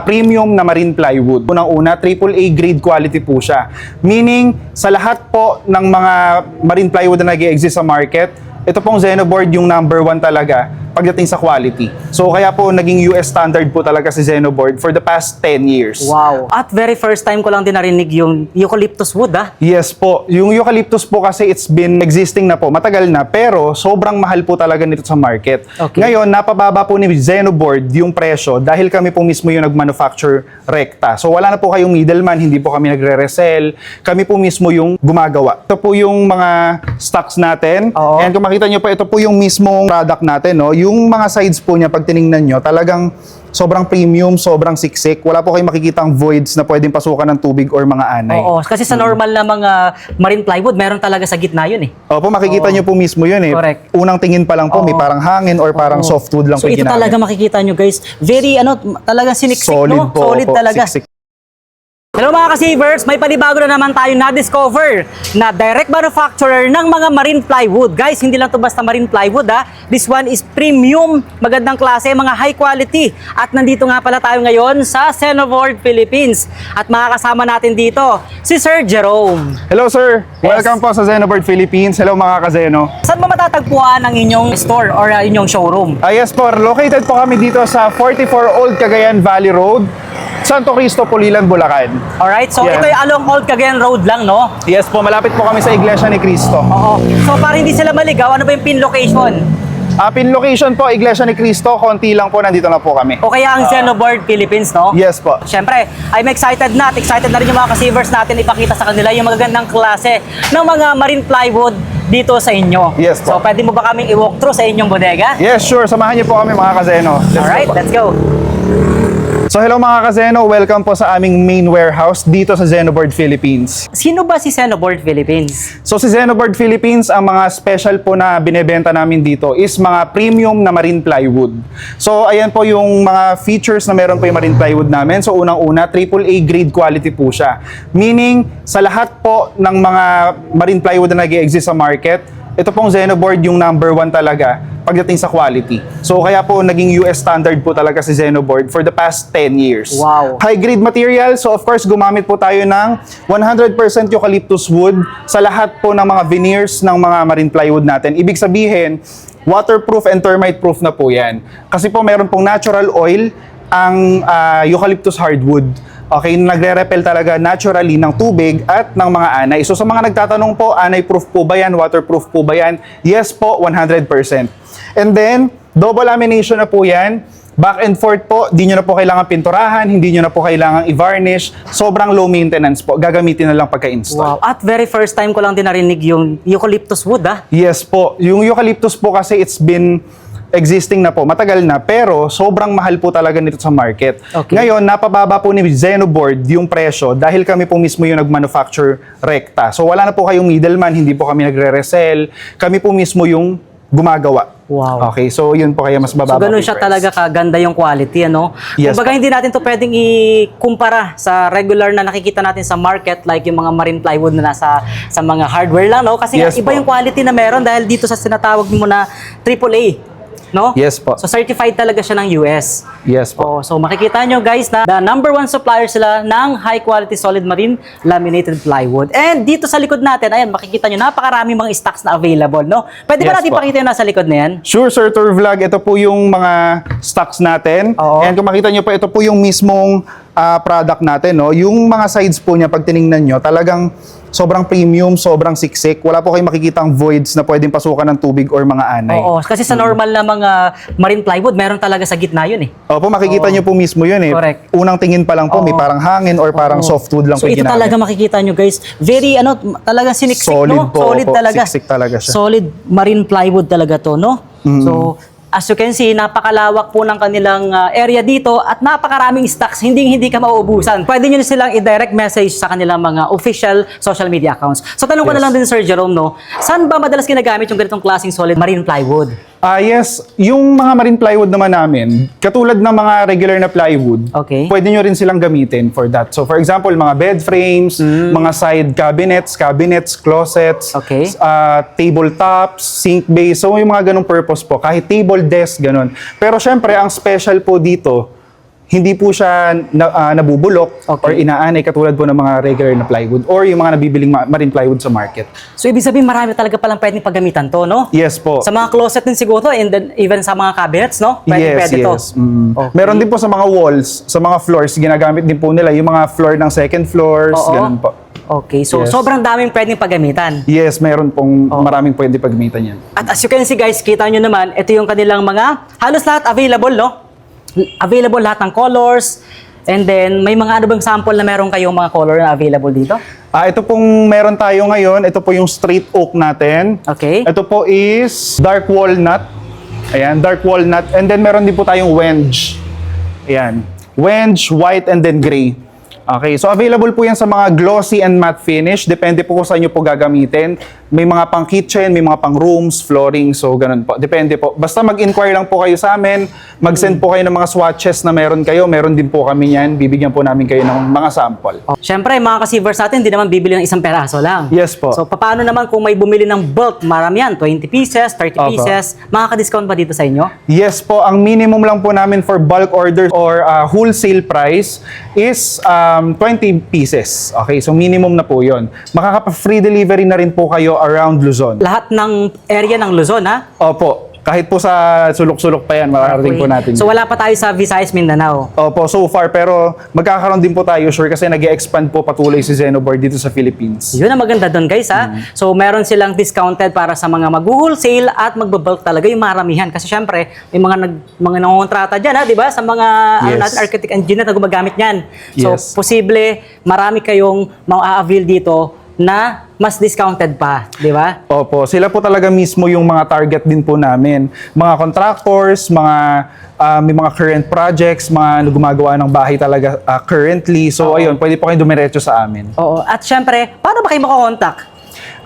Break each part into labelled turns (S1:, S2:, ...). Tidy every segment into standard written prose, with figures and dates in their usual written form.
S1: Premium na marine plywood. Unang-una, AAA grade quality po siya. Meaning, sa lahat po ng mga marine plywood na nag-exist sa market, ito pong Xenoboard yung number 1 talaga pagdating sa quality. So kaya po naging US standard po talaga si Xenoboard for the past 10 years.
S2: Wow. At very first time ko lang din narinig yung eucalyptus wood, ah.
S1: Yes po. Yung eucalyptus po kasi it's been existing na po, matagal na, pero sobrang mahal po talaga nito sa market.
S2: Okay.
S1: Ngayon, napababa po ni Xenoboard yung presyo dahil kami po mismo yung nag-manufacture rekta. So wala na po kayong middleman, hindi po kami nagre-resell. Kami po mismo yung gumagawa. Ito po yung mga stocks natin.
S2: Oo.
S1: And kung makita nyo po, ito po yung mismong product natin. No? Yung mga sides po niya, pag tinignan nyo, talagang sobrang premium, sobrang siksik. Wala po kayong makikitang voids na pwedeng pasukan ng tubig or mga anay.
S2: Oo, kasi sa normal na mga marine plywood, meron talaga sa gitna yun eh.
S1: Opo, makikita nyo po mismo yun eh.
S2: Correct.
S1: Unang tingin pa lang po, may parang hangin or parang softwood lang
S2: So
S1: po
S2: ito
S1: ginamit.
S2: talaga makikita nyo guys, very talagang siniksik,
S1: Solid
S2: no?
S1: po,
S2: Solid
S1: opo,
S2: talaga.
S1: siksik.
S2: Hello mga ka-savers, may panibago na naman tayo na-discover na direct manufacturer ng mga marine plywood. Guys, hindi lang to basta marine plywood ha. This one is premium, magandang klase, mga high quality. At nandito nga pala tayo ngayon sa Xenoboard Philippines. At makakasama natin dito si Sir Jerome.
S1: Hello sir,
S2: Yes.
S1: welcome po sa Xenoboard Philippines. Hello mga ka-Zeno.
S2: Saan ba matatagpuan ang inyong store or inyong showroom?
S1: Yes po, located po kami dito sa 44 Old Cagayan Valley Road, Santo Cristo, Pulilan, Bulacan.
S2: Alright, so
S1: Yeah.
S2: ito ay along Old Cagayan Road lang, no?
S1: Yes po, malapit po kami sa Iglesia ni Cristo.
S2: Oo. So para hindi sila maligaw, ano ba yung pin location?
S1: Pin location po, Iglesia ni Cristo, konti lang po, nandito na po kami.
S2: O kaya ang Xenoboard Philippines, no?
S1: Yes po.
S2: Siyempre, I'm excited na at excited na rin yung mga ka-savers natin ipakita sa kanila yung magagandang klase ng mga marine plywood dito sa inyo.
S1: Yes po.
S2: So, pwede mo ba kaming i-walk through sa inyong bodega?
S1: Yes, sure. Samahan niyo po kami mga ka-Zeno.
S2: Alright, let's go.
S1: So hello mga ka-Zeno, welcome po sa aming main warehouse dito sa Xenoboard Philippines.
S2: Sino ba si Xenoboard Philippines?
S1: So si Xenoboard Philippines, ang mga special po na binebenta namin dito is mga premium na marine plywood. So ayan po yung mga features na meron po yung marine plywood namin. So unang-una, AAA grade quality po siya. Meaning, sa lahat po ng mga marine plywood na nag-exist sa market, ito pong Xenoboard yung number 1 talaga pagdating sa quality. So kaya po naging US standard po talaga si Xenoboard for the past 10 years.
S2: Wow.
S1: High grade material, so of course gumamit po tayo ng 100% eucalyptus wood sa lahat po ng mga veneers ng mga marine plywood natin. Ibig sabihin, waterproof and termite proof na po yan. Kasi po meron pong natural oil ang eucalyptus hardwood. Okay, nagre-repel talaga naturally ng tubig at ng mga anay. So sa mga nagtatanong po, anay-proof po ba yan? Waterproof po ba yan? Yes po, 100%. And then, double lamination na po yan. Back and forth po, di nyo na po kailangan pinturahan, hindi nyo na po kailangan i-varnish. Sobrang low maintenance po. Gagamitin na lang pagka-install.
S2: Wow. At very first time ko lang din narinig yung eucalyptus wood, ah.
S1: Yes po. Yung eucalyptus po kasi it's been existing na po, matagal na, pero sobrang mahal po talaga nito sa market.
S2: Okay.
S1: Ngayon, napababa po ni Xenoboard yung presyo dahil kami po mismo yung nag-manufacture rekta. So wala na po kayong middleman, hindi po kami nagre-resell. Kami po mismo yung gumagawa.
S2: Wow.
S1: Okay, so yun po kaya mas bababa
S2: So ganun
S1: po yung
S2: siya
S1: price.
S2: talaga kaganda yung quality, ano?
S1: Yes,
S2: Kumbaga
S1: po.
S2: hindi natin to pwedeng ikumpara sa regular na nakikita natin sa market like yung mga marine plywood na nasa sa mga hardware lang, no? Kasi
S1: Yes,
S2: iba
S1: po.
S2: yung quality na meron dahil dito sa sinatawag mo na AAA. No?
S1: Yes po.
S2: So certified talaga siya ng US.
S1: Yes po.
S2: Oh, so makikita nyo guys na the number 1 supplier sila ng high quality solid marine laminated plywood. And dito sa likod natin, ayan, makikita nyo napakaraming mga stocks na available, no? Pwede ba
S1: Yes
S2: natin
S1: po.
S2: pakita yung nasa likod na yan?
S1: Sure, Sir Tour Vlog. Ito po yung mga stocks natin.
S2: Oo.
S1: And kung makita nyo po, ito po yung mismong product natin. No? Yung mga sides po niya, pag tinignan nyo, talagang sobrang premium, sobrang siksik. Wala po kayong makikitang voids na pwedeng pasukan ng tubig or mga anay.
S2: Oo, kasi sa normal na mga marine plywood, meron talaga sa gitna yun eh.
S1: Opo, makikita nyo po mismo yun eh.
S2: Correct.
S1: Unang tingin pa lang po, may
S2: Oo.
S1: parang hangin or parang softwood lang
S2: So
S1: po
S2: ito
S1: ginamit.
S2: talaga makikita nyo guys, very talagang siniksik,
S1: Solid
S2: no?
S1: po,
S2: Solid
S1: opo.
S2: talaga.
S1: Siksik talaga siya.
S2: Solid marine plywood talaga to, no? So as you can see, napakalawak po ng kanilang area dito at napakaraming stocks, hindi ka mauubusan. Pwede nyo silang i-direct message sa kanilang mga official social media accounts. So tanong ko na lang din Sir Jerome, no? Saan ba madalas ginagamit yung ganitong klaseng solid marine plywood?
S1: Yes, yung mga marine plywood naman namin, katulad ng mga regular na plywood,
S2: Okay.
S1: pwede nyo rin silang gamitin for that. So for example, mga bed frames, mga side cabinets, closets,
S2: Okay.
S1: tabletops, sink base. So yung mga ganong purpose po, kahit table desk, ganon. Pero syempre, ang special po dito, hindi po siya nabubulok
S2: Okay.
S1: or inaanay katulad po ng mga regular na plywood or yung mga nabibiling marine plywood sa market.
S2: So ibig sabihin marami talaga palang pwedeng paggamitan to, no?
S1: Yes po.
S2: Sa mga closet din siguro and then even sa mga cabinets, no? Pwede to. Okay.
S1: Meron din po sa mga walls, sa mga floors, ginagamit din po nila yung mga floor ng second floors,
S2: Oo.
S1: ganun po.
S2: Okay, so
S1: Yes.
S2: sobrang daming pwedeng paggamitan.
S1: Yes, meron pong maraming pwede paggamitan yan.
S2: At as you can see guys, kita nyo naman, ito yung kanilang mga, halos lahat available, no? Available lahat ng colors. And then, may mga ano bang sample na meron kayong mga color na available dito?
S1: Ito pong meron tayo ngayon, ito po yung straight oak natin.
S2: Okay.
S1: Ito po is dark walnut. Ayan, dark walnut. And then meron din po tayong wenge. Ayan. Wenge, white, and then gray. Okay, so available po yan sa mga glossy and matte finish. Depende po kung saan nyo po gagamitin. May mga pang kitchen, may mga pang rooms, flooring, so ganun po. Depende po. Basta mag-inquire lang po kayo sa amin. Mag-send po kayo ng mga swatches na meron kayo. Meron din po kami yan. Bibigyan po namin kayo ng mga sample.
S2: Siyempre, mga ka-sievers natin, hindi naman bibili ng isang peraso lang.
S1: Yes po.
S2: So, paano naman kung may bumili ng bulk? Marami yan, 20 pieces, 30
S1: Opo.
S2: pieces. Makaka-discount ba dito sa inyo?
S1: Yes po, ang minimum lang po namin for bulk orders or wholesale price is 20 pieces. Okay, so minimum na po yun. Makaka-free delivery na rin po kayo around Luzon.
S2: Lahat ng area ng Luzon, ha?
S1: Opo, kahit po sa sulok-sulok pa yan, makakarating po natin.
S2: So, wala pa tayo sa Visayas, Mindanao.
S1: Opo, so far, pero magkakaroon din po tayo sure kasi nag-expand po patuloy si Xenoboard dito sa Philippines.
S2: Yun ang maganda doon, guys, ha? So, meron silang discounted para sa mga mag-wholesale at magbe-bulk talaga yung maramihan. Kasi, syempre, may mga nangongontrata dyan, ha? Di ba? Sa mga
S1: Yes.
S2: natin, architect engineer na gumagamit niyan. So,
S1: Yes.
S2: posible, marami kayong ma-avail dito na mas discounted pa, di ba?
S1: Opo, sila po talaga mismo yung mga target din po namin. Mga contractors, may mga current projects, mga gumagawa ng bahay talaga currently. So, ayun, pwede po kayo dumiretso sa amin.
S2: Oo. At syempre, paano ba kayo makakontak?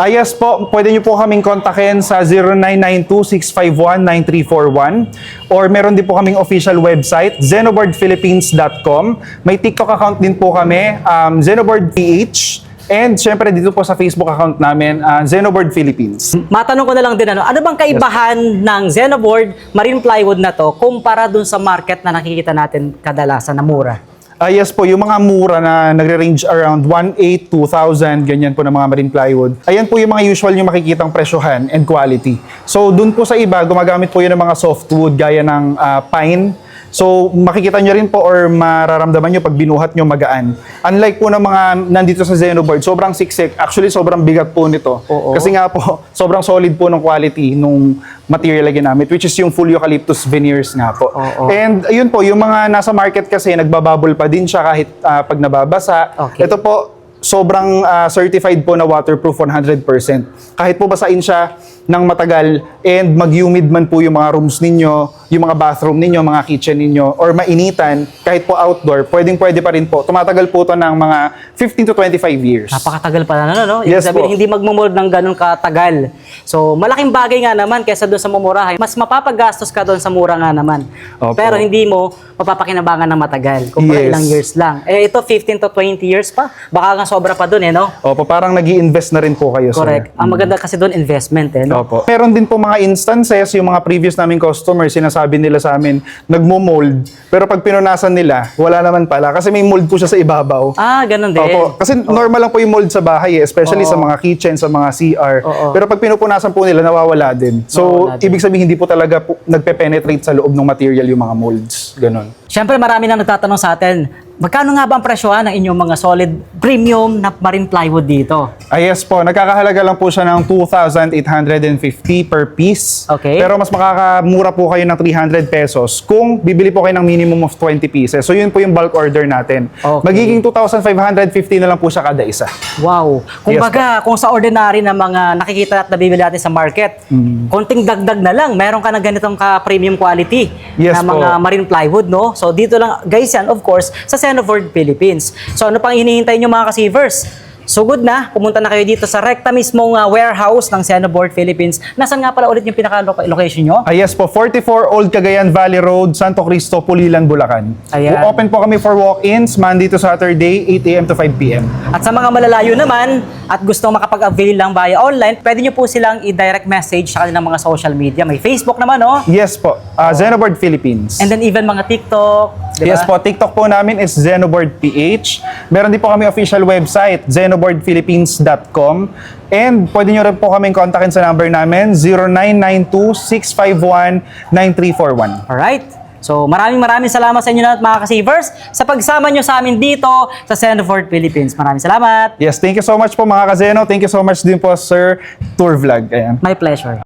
S1: Yes po, pwede nyo po kaming kontakin sa 0992-651-9341 or meron din po kaming official website, xenoboardphilippines.com. May TikTok account din po kami, XenoboardPH. And syempre dito po sa Facebook account namin, Xenoboard Philippines.
S2: Matanong ko na lang din, ano bang kaibahan ng Xenoboard marine plywood na to kumpara dun sa market na nakikita natin kadalasan na mura?
S1: Yes po, yung mga mura na nagre-range around 1,800, 2,000, ganyan po ng mga marine plywood. Ayan po yung mga usual yung makikitang presyohan and quality. So dun po sa iba, gumagamit po yun ng mga softwood gaya ng pine. So makikita nyo rin po or mararamdaman nyo pag binuhat nyo magaan. Unlike po ng mga nandito sa Xenoboard, sobrang siksik. Actually, sobrang bigat po nito.
S2: Oo.
S1: Kasi nga po, sobrang solid po ng quality nung material na ginamit, which is yung full eucalyptus veneers nga po.
S2: Oo.
S1: And ayun po, yung mga nasa market kasi, nagbabubble pa din siya kahit pag nababasa.
S2: Okay.
S1: Ito po, sobrang certified po na waterproof 100%. Kahit po basain siya ng matagal and mag-humid man po yung mga rooms ninyo, yung mga bathroom ninyo, mga kitchen ninyo, or mainitan, kahit po outdoor, pwede pa rin po. Tumatagal po to ng mga 15 to 25 years.
S2: Napakatagal pala na, no? Ibig
S1: Yes
S2: sabihin,
S1: po.
S2: hindi magmumold ng ganun katagal. So, malaking bagay nga naman kaysa doon sa mumurahin. Mas mapapagastos ka doon sa mura nga naman.
S1: Opo.
S2: Pero hindi mo mapapakinabangan ng matagal. Kung
S1: Yes.
S2: ilang years lang. Ito, 15 to 20 years pa. Baka nga sobra pa doon, no?
S1: Opo, parang nag-i-invest na rin po kayo,
S2: Correct.
S1: sir.
S2: Ang maganda kasi doon, investment, no?
S1: Opo. Meron din po mga instances, yung mga previous naming customers, sinasabi nila sa amin, nagmo-mold, pero pag pinunasan nila, wala naman pala, kasi may mold po siya sa ibabaw.
S2: Ah, ganun din.
S1: Opo. Kasi normal lang po yung mold sa bahay, especially
S2: Oo.
S1: sa mga kitchen, sa mga CR.
S2: Oo.
S1: Pero pag pinupunasan po nila, nawawala din. So,
S2: Nawawala din.
S1: ibig sabihin, hindi po talaga po, nagpe-penetrate sa loob ng material yung mga molds. Ganon.
S2: Siyempre, marami na nagtatanong sa atin, magkano nga ba ang presyohan ng inyong mga solid premium na marine plywood dito?
S1: Yes po, nagkakahalaga lang po siya ng 2,850 per piece.
S2: Okay.
S1: Pero mas makakamura po kayo ng 300 pesos kung bibili po kayo ng minimum of 20 pieces. So yun po yung bulk order natin.
S2: Okay.
S1: Magiging 2,550 na lang po siya kada isa.
S2: Wow. Kung
S1: Yes,
S2: baga, kung sa ordinary na mga nakikita at nabibili natin sa market, konting dagdag na lang, meron ka na ganitong ka-premium quality
S1: Yes
S2: na
S1: po.
S2: mga marine plywood, no? So dito lang, guys, yan, of course, sa Xenoboard Philippines. So ano pang hinihintay nyo mga ka-sievers? So good na, pumunta na kayo dito sa rekta mismong warehouse ng Xenoboard Philippines. Nasaan nga pala ulit yung pinaka-location nyo?
S1: Yes po, 44 Old Cagayan Valley Road, Santo Cristo, Pulilan, Bulacan.
S2: Ayan.
S1: Open po kami for walk-ins, Monday to Saturday, 8 a.m. to 5 p.m.
S2: At sa mga malalayo naman at gustong makapag-avail lang via online, pwede nyo po silang i-direct message sa kanilang mga social media. May Facebook naman, no?
S1: Yes po, Xenoboard Philippines.
S2: And then even mga TikTok, Diba?
S1: Yes po, TikTok po namin is Zenoboard PH. Meron din po kami official website, zenoboardphilippines.com. And pwede nyo rin po kaming kontakin sa number namin, 0992-651-9341.
S2: Alright. So maraming salamat sa inyo lahat mga ka-savers sa pagsama nyo sa amin dito sa Zenofort Philippines. Maraming salamat.
S1: Yes, thank you so much po mga ka-Zeno. Thank you so much din po, Sir Tour Vlog. Ayan.
S2: My pleasure.